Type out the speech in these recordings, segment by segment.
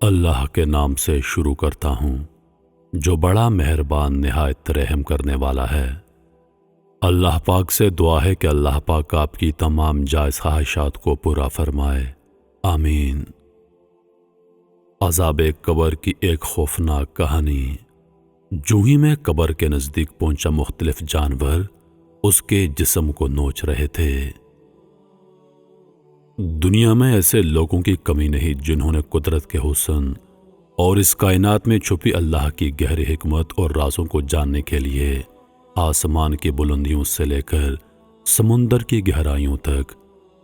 اللہ کے نام سے شروع کرتا ہوں جو بڑا مہربان نہایت رحم کرنے والا ہے۔ اللہ پاک سے دعا ہے کہ اللہ پاک آپ کی تمام جائز خواہشات کو پورا فرمائے، آمین۔ عذاب قبر کی ایک خوفناک کہانی۔ جو ہی میں قبر کے نزدیک پہنچا، مختلف جانور اس کے جسم کو نوچ رہے تھے۔ دنیا میں ایسے لوگوں کی کمی نہیں جنہوں نے قدرت کے حسن اور اس کائنات میں چھپی اللہ کی گہری حکمت اور رازوں کو جاننے کے لیے آسمان کی بلندیوں سے لے کر سمندر کی گہرائیوں تک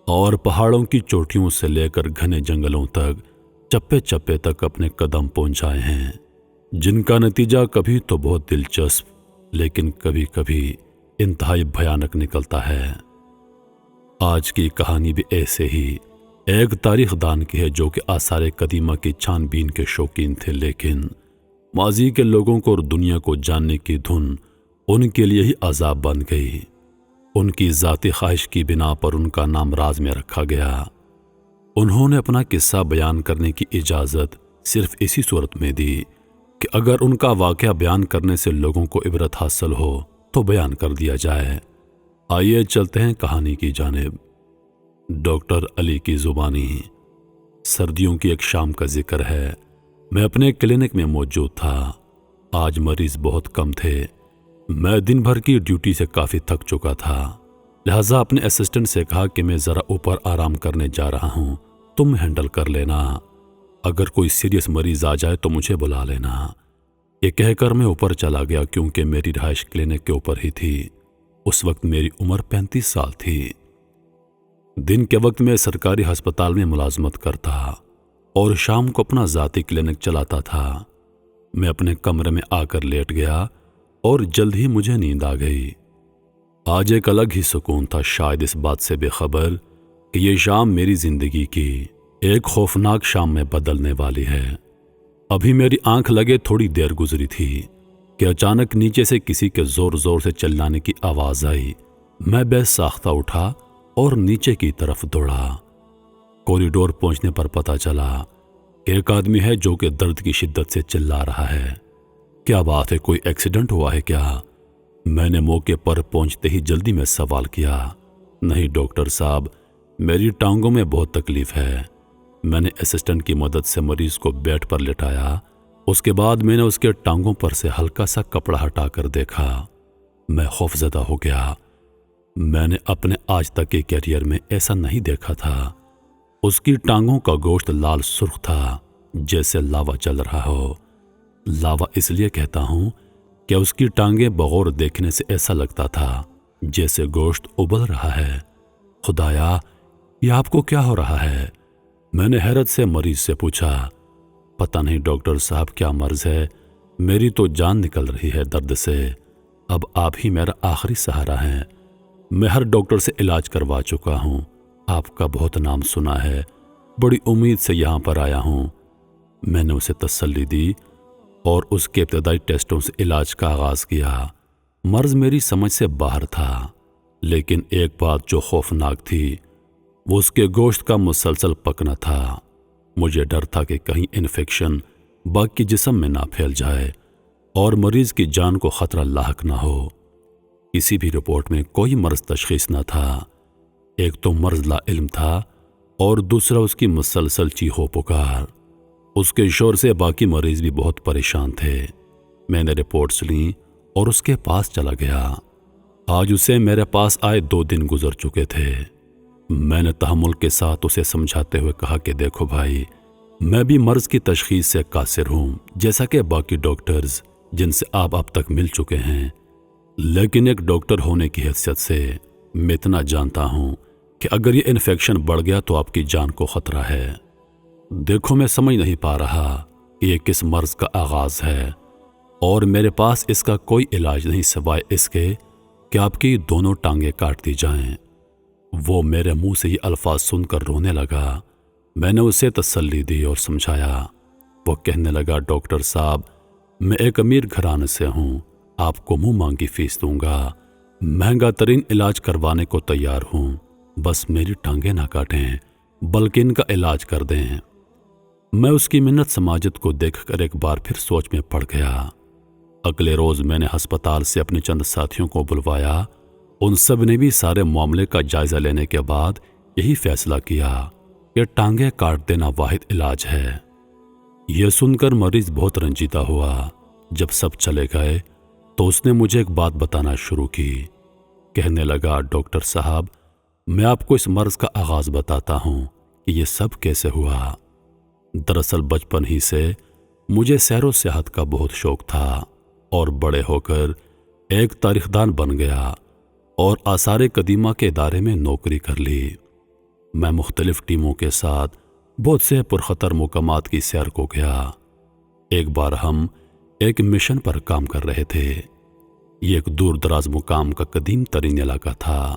اور پہاڑوں کی چوٹیوں سے لے کر گھنے جنگلوں تک چپے چپے تک اپنے قدم پہنچائے ہیں، جن کا نتیجہ کبھی تو بہت دلچسپ لیکن کبھی کبھی انتہائی بھیانک نکلتا ہے۔ آج کی کہانی بھی ایسے ہی ایک تاریخ دان کی ہے جو کہ آثار قدیمہ کی چھان بین کے شوقین تھے، لیکن ماضی کے لوگوں کو اور دنیا کو جاننے کی دھن ان کے لیے ہی عذاب بن گئی۔ ان کی ذاتی خواہش کی بنا پر ان کا نام راز میں رکھا گیا۔ انہوں نے اپنا قصہ بیان کرنے کی اجازت صرف اسی صورت میں دی کہ اگر ان کا واقعہ بیان کرنے سے لوگوں کو عبرت حاصل ہو تو بیان کر دیا جائے۔ آئیے چلتے ہیں کہانی کی جانب۔ ڈاکٹر علی کی زبانی۔ سردیوں کی ایک شام کا ذکر ہے۔ میں اپنے کلینک میں موجود تھا۔ آج مریض بہت کم تھے۔ میں دن بھر کی ڈیوٹی سے کافی تھک چکا تھا، لہٰذا اپنے اسسٹنٹ سے کہا کہ میں ذرا اوپر آرام کرنے جا رہا ہوں، تم ہینڈل کر لینا، اگر کوئی سیریس مریض آ جائے تو مجھے بلا لینا۔ یہ کہہ کر میں اوپر چلا گیا کیونکہ میری رہائش کلینک کے اوپر ہی تھی۔ اس وقت میری عمر 35 سال تھی۔ دن کے وقت میں سرکاری ہسپتال میں ملازمت کرتا اور شام کو اپنا ذاتی کلینک چلاتا تھا۔ میں اپنے کمرے میں آ کر لیٹ گیا اور جلد ہی مجھے نیند آ گئی۔ آج ایک الگ ہی سکون تھا، شاید اس بات سے بے خبر کہ یہ شام میری زندگی کی ایک خوفناک شام میں بدلنے والی ہے۔ ابھی میری آنکھ لگے تھوڑی دیر گزری تھی کہ اچانک نیچے سے کسی کے زور زور سے چلانے کی آواز آئی۔ میں بے ساختہ اٹھا اور نیچے کی طرف دوڑا۔ کوریڈور پہنچنے پر پتہ چلا کہ ایک آدمی ہے جو کہ درد کی شدت سے چلا رہا ہے۔ کیا بات ہے، کوئی ایکسیڈنٹ ہوا ہے کیا؟ میں نے موقع پر پہنچتے ہی جلدی میں سوال کیا۔ نہیں ڈاکٹر صاحب، میری ٹانگوں میں بہت تکلیف ہے۔ میں نے اسسٹنٹ کی مدد سے مریض کو بیڈ پر لٹایا۔ اس کے بعد میں نے اس کے ٹانگوں پر سے ہلکا سا کپڑا ہٹا کر دیکھا۔ میں خوفزدہ ہو گیا۔ میں نے اپنے آج تک کے کیریئر میں ایسا نہیں دیکھا تھا۔ اس کی ٹانگوں کا گوشت لال سرخ تھا، جیسے لاوا چل رہا ہو۔ لاوا اس لیے کہتا ہوں کہ اس کی ٹانگیں بغور دیکھنے سے ایسا لگتا تھا جیسے گوشت ابل رہا ہے۔ خدایا، یہ آپ کو کیا ہو رہا ہے؟ میں نے حیرت سے مریض سے پوچھا۔ پتہ نہیں ڈاکٹر صاحب کیا مرض ہے، میری تو جان نکل رہی ہے درد سے۔ اب آپ ہی میرا آخری سہارا ہیں۔ میں ہر ڈاکٹر سے علاج کروا چکا ہوں، آپ کا بہت نام سنا ہے، بڑی امید سے یہاں پر آیا ہوں۔ میں نے اسے تسلی دی اور اس کے ابتدائی ٹیسٹوں سے علاج کا آغاز کیا۔ مرض میری سمجھ سے باہر تھا، لیکن ایک بات جو خوفناک تھی وہ اس کے گوشت کا مسلسل پکنا تھا۔ مجھے ڈر تھا کہ کہیں انفیکشن باقی جسم میں نہ پھیل جائے اور مریض کی جان کو خطرہ لاحق نہ ہو۔ کسی بھی رپورٹ میں کوئی مرض تشخیص نہ تھا۔ ایک تو مرض لا علم تھا اور دوسرا اس کی مسلسل چیخو پکار۔ اس کے شور سے باقی مریض بھی بہت پریشان تھے۔ میں نے رپورٹس لیں اور اس کے پاس چلا گیا۔ آج اسے میرے پاس آئے 2 دن گزر چکے تھے۔ میں نے تحمل کے ساتھ اسے سمجھاتے ہوئے کہا کہ دیکھو بھائی، میں بھی مرض کی تشخیص سے قاصر ہوں، جیسا کہ باقی ڈاکٹرز جن سے آپ اب تک مل چکے ہیں، لیکن ایک ڈاکٹر ہونے کی حیثیت سے میں اتنا جانتا ہوں کہ اگر یہ انفیکشن بڑھ گیا تو آپ کی جان کو خطرہ ہے۔ دیکھو، میں سمجھ نہیں پا رہا کہ یہ کس مرض کا آغاز ہے اور میرے پاس اس کا کوئی علاج نہیں سوائے اس کے کہ آپ کی دونوں ٹانگیں کاٹ دی جائیں۔ وہ میرے منہ سے یہ الفاظ سن کر رونے لگا۔ میں نے اسے تسلی دی اور سمجھایا۔ وہ کہنے لگا، ڈاکٹر صاحب، میں ایک امیر گھرانے سے ہوں، آپ کو منہ مانگی فیس دوں گا، مہنگا ترین علاج کروانے کو تیار ہوں، بس میری ٹانگیں نہ کاٹیں بلکہ ان کا علاج کر دیں۔ میں اس کی منت سماجت کو دیکھ کر ایک بار پھر سوچ میں پڑ گیا۔ اگلے روز میں نے ہسپتال سے اپنے چند ساتھیوں کو بلوایا۔ ان سب نے بھی سارے معاملے کا جائزہ لینے کے بعد یہی فیصلہ کیا کہ ٹانگیں کاٹ دینا واحد علاج ہے۔ یہ سن کر مریض بہت رنجیدہ ہوا۔ جب سب چلے گئے تو اس نے مجھے ایک بات بتانا شروع کی۔ کہنے لگا، ڈاکٹر صاحب، میں آپ کو اس مرض کا آغاز بتاتا ہوں کہ یہ سب کیسے ہوا۔ دراصل بچپن ہی سے مجھے سیر و سیاحت کا بہت شوق تھا اور بڑے ہو کر ایک تاریخ دان بن گیا اور آثار قدیمہ کے ادارے میں نوکری کر لی۔ میں مختلف ٹیموں کے ساتھ بہت سے پرخطر مقامات کی سیر کو گیا۔ ایک بار ہم ایک مشن پر کام کر رہے تھے۔ یہ ایک دور دراز مقام کا قدیم ترین علاقہ تھا۔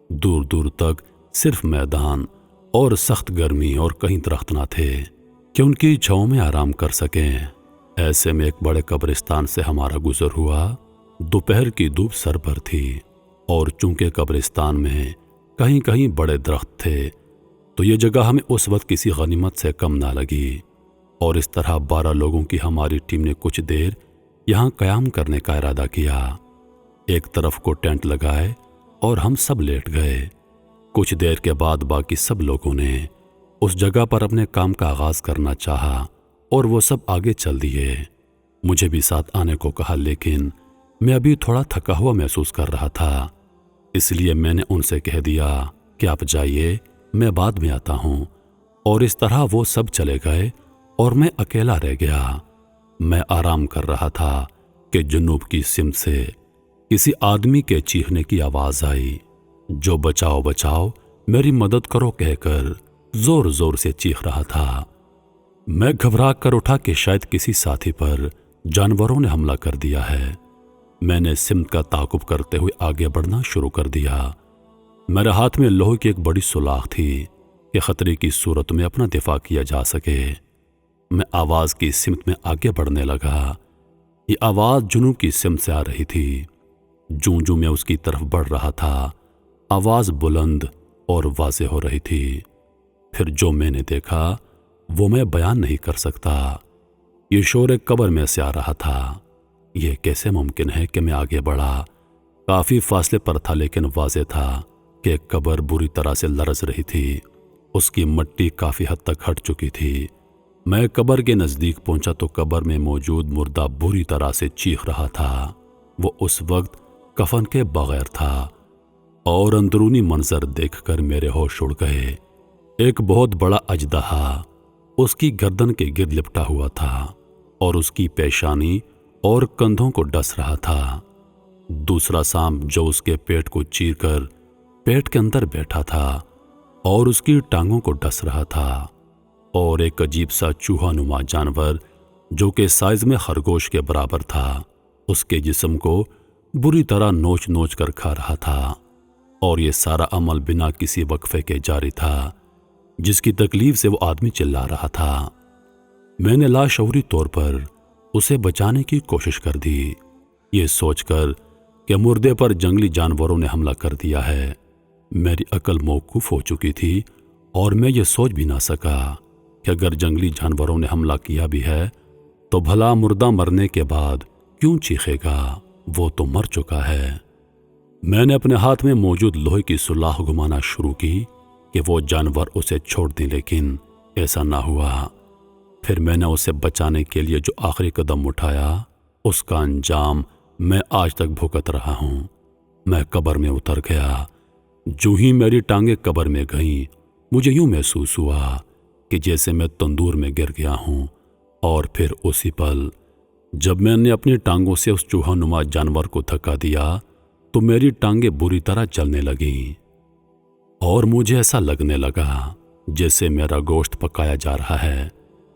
دور دور تک صرف میدان اور سخت گرمی اور کہیں درخت نہ تھے کہ ان کی چھاؤں میں آرام کر سکیں۔ ایسے میں ایک بڑے قبرستان سے ہمارا گزر ہوا۔ دوپہر کی دھوپ سر پر تھی اور چونکہ قبرستان میں کہیں کہیں بڑے درخت تھے تو یہ جگہ ہمیں اس وقت کسی غنیمت سے کم نہ لگی، اور اس طرح 12 لوگوں کی ہماری ٹیم نے کچھ دیر یہاں قیام کرنے کا ارادہ کیا۔ ایک طرف کو ٹینٹ لگائے اور ہم سب لیٹ گئے۔ کچھ دیر کے بعد باقی سب لوگوں نے اس جگہ پر اپنے کام کا آغاز کرنا چاہا اور وہ سب آگے چل دیے۔ مجھے بھی ساتھ آنے کو کہا، لیکن میں ابھی تھوڑا تھکا ہوا محسوس کر رہا تھا، اس لیے میں نے ان سے کہہ دیا کہ آپ جائیے، میں بعد میں آتا ہوں۔ اور اس طرح وہ سب چلے گئے اور میں اکیلا رہ گیا۔ میں آرام کر رہا تھا کہ جنوب کی سمت سے کسی آدمی کے چیخنے کی آواز آئی، جو بچاؤ بچاؤ، میری مدد کرو کہہ کر زور زور سے چیخ رہا تھا۔ میں گھبرا کر اٹھا کہ شاید کسی ساتھی پر جانوروں نے حملہ کر دیا ہے۔ میں نے سمت کا تعاقب کرتے ہوئے آگے بڑھنا شروع کر دیا۔ میرے ہاتھ میں لوہے کی ایک بڑی سلاخ تھی کہ خطرے کی صورت میں اپنا دفاع کیا جا سکے۔ میں آواز کی سمت میں آگے بڑھنے لگا۔ یہ آواز جنوب کی سمت سے آ رہی تھی۔ جوں جوں میں اس کی طرف بڑھ رہا تھا، آواز بلند اور واضح ہو رہی تھی۔ پھر جو میں نے دیکھا وہ میں بیان نہیں کر سکتا۔ یہ شور ایک قبر میں سے آ رہا تھا۔ یہ کیسے ممکن ہے کہ میں آگے بڑھا؟ کافی فاصلے پر تھا، لیکن واضح تھا کہ ایک قبر بری طرح سے لرز رہی تھی۔ اس کی مٹی کافی حد تک ہٹ چکی تھی۔ میں قبر کے نزدیک پہنچا تو قبر میں موجود مردہ بری طرح سے چیخ رہا تھا۔ وہ اس وقت کفن کے بغیر تھا اور اندرونی منظر دیکھ کر میرے ہوش اڑ گئے۔ ایک بہت بڑا اژدہا اس کی گردن کے گرد لپٹا ہوا تھا اور اس کی پیشانی اور کندھوں کو ڈس رہا تھا۔ دوسرا سانپ جو اس کے پیٹ کو چیر کر پیٹ کے اندر بیٹھا تھا اور اس کی ٹانگوں کو ڈس رہا تھا، اور ایک عجیب سا چوہا نما جانور جو کہ سائز میں خرگوش کے برابر تھا، اس کے جسم کو بری طرح نوچ نوچ کر کھا رہا تھا۔ اور یہ سارا عمل بنا کسی وقفے کے جاری تھا، جس کی تکلیف سے وہ آدمی چلا رہا تھا۔ میں نے لاشعوری طور پر اسے بچانے کی کوشش کر دی، یہ سوچ کر کہ مردے پر جنگلی جانوروں نے حملہ کر دیا ہے۔ میری عقل موقوف ہو چکی تھی اور میں یہ سوچ بھی نہ سکا کہ اگر جنگلی جانوروں نے حملہ کیا بھی ہے تو بھلا مردہ مرنے کے بعد کیوں چیخے گا؟ وہ تو مر چکا ہے۔ میں نے اپنے ہاتھ میں موجود لوہے کی سلاخ گھمانا شروع کی کہ وہ جانور اسے چھوڑ دیں، لیکن ایسا نہ ہوا۔ پھر میں نے اسے بچانے کے لیے جو آخری قدم اٹھایا، اس کا انجام میں آج تک بھگت رہا ہوں۔ میں قبر میں اتر گیا۔ جو ہی میری ٹانگیں قبر میں گئیں، مجھے یوں محسوس ہوا کہ جیسے میں تندور میں گر گیا ہوں، اور پھر اسی پل جب میں نے اپنی ٹانگوں سے اس چوہا نما جانور کو دھکا دیا تو میری ٹانگیں بری طرح جلنے لگیں، اور مجھے ایسا لگنے لگا جیسے میرا گوشت پکایا جا رہا ہے۔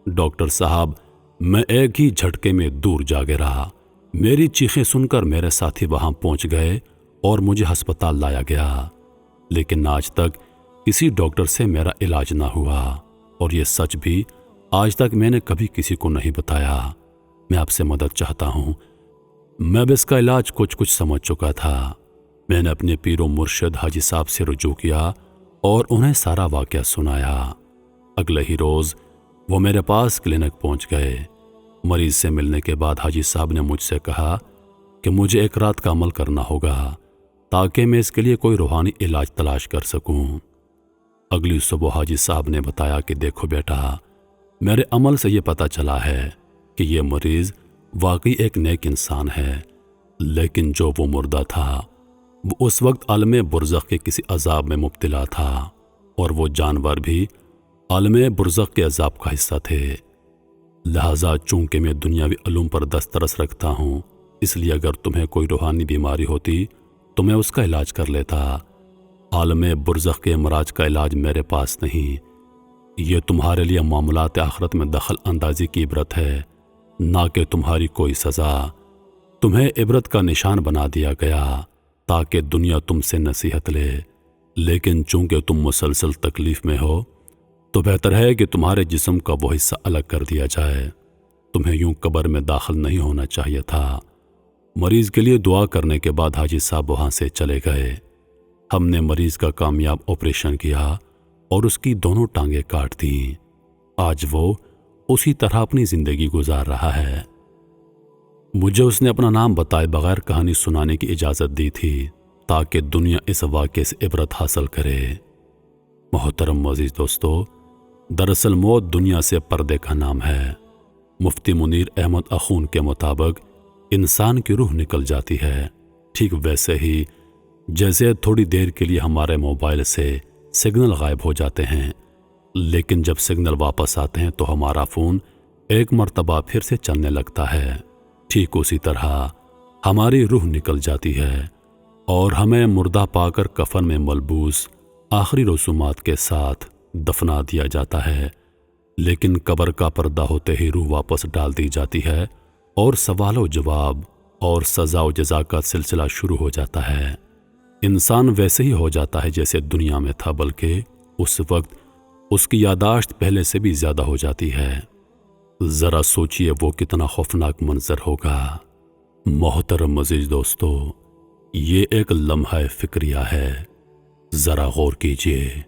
ڈاکٹر صاحب، میں ایک ہی جھٹکے میں دور جا گرا۔ میری چیخیں سن کر میرے ساتھی وہاں پہنچ گئے اور مجھے ہسپتال لایا گیا، لیکن آج تک کسی ڈاکٹر سے میرا علاج نہ ہوا، اور یہ سچ بھی آج تک میں نے کبھی کسی کو نہیں بتایا۔ میں آپ سے مدد چاہتا ہوں۔ میں بھی اس کا علاج کچھ سمجھ چکا تھا۔ میں نے اپنے پیر و مرشد حاجی صاحب سے رجوع کیا اور انہیں سارا واقعہ سنایا۔ اگلے ہی روز وہ میرے پاس کلینک پہنچ گئے۔ مریض سے ملنے کے بعد حاجی صاحب نے مجھ سے کہا کہ مجھے ایک رات کا عمل کرنا ہوگا تاکہ میں اس کے لیے کوئی روحانی علاج تلاش کر سکوں۔ اگلی صبح حاجی صاحب نے بتایا کہ دیکھو بیٹا، میرے عمل سے یہ پتہ چلا ہے کہ یہ مریض واقعی ایک نیک انسان ہے، لیکن جو وہ مردہ تھا وہ اس وقت عالم برزخ کے کسی عذاب میں مبتلا تھا، اور وہ جانور بھی عالم برزخ کے عذاب کا حصہ تھے۔ لہٰذا چونکہ میں دنیاوی علوم پر دسترس رکھتا ہوں، اس لیے اگر تمہیں کوئی روحانی بیماری ہوتی تو میں اس کا علاج کر لیتا۔ عالم برزخ کے امراض کا علاج میرے پاس نہیں۔ یہ تمہارے لیے معاملات آخرت میں دخل اندازی کی عبرت ہے، نہ کہ تمہاری کوئی سزا۔ تمہیں عبرت کا نشان بنا دیا گیا تاکہ دنیا تم سے نصیحت لے، لیکن چونکہ تم مسلسل تکلیف میں ہو تو بہتر ہے کہ تمہارے جسم کا وہ حصہ الگ کر دیا جائے۔ تمہیں یوں قبر میں داخل نہیں ہونا چاہیے تھا۔ مریض کے لیے دعا کرنے کے بعد حاجی صاحب وہاں سے چلے گئے۔ ہم نے مریض کا کامیاب آپریشن کیا اور اس کی دونوں ٹانگیں کاٹ دیں۔ آج وہ اسی طرح اپنی زندگی گزار رہا ہے۔ مجھے اس نے اپنا نام بتائے بغیر کہانی سنانے کی اجازت دی تھی تاکہ دنیا اس واقعے سے عبرت حاصل کرے۔ محترم عزیز دوستو، دراصل موت دنیا سے پردے کا نام ہے۔ مفتی منیر احمد اخون کے مطابق انسان کی روح نکل جاتی ہے، ٹھیک ویسے ہی جیسے تھوڑی دیر کے لیے ہمارے موبائل سے سگنل غائب ہو جاتے ہیں، لیکن جب سگنل واپس آتے ہیں تو ہمارا فون ایک مرتبہ پھر سے چلنے لگتا ہے۔ ٹھیک اسی طرح ہماری روح نکل جاتی ہے اور ہمیں مردہ پا کر کفن میں ملبوس آخری رسومات کے ساتھ دفنا دیا جاتا ہے، لیکن قبر کا پردہ ہوتے ہی روح واپس ڈال دی جاتی ہے اور سوال و جواب اور سزا و جزا کا سلسلہ شروع ہو جاتا ہے۔ انسان ویسے ہی ہو جاتا ہے جیسے دنیا میں تھا، بلکہ اس وقت اس کی یاداشت پہلے سے بھی زیادہ ہو جاتی ہے۔ ذرا سوچئے وہ کتنا خوفناک منظر ہوگا۔ محترم عزیز دوستو، یہ ایک لمحہ فکریہ ہے، ذرا غور کیجئے۔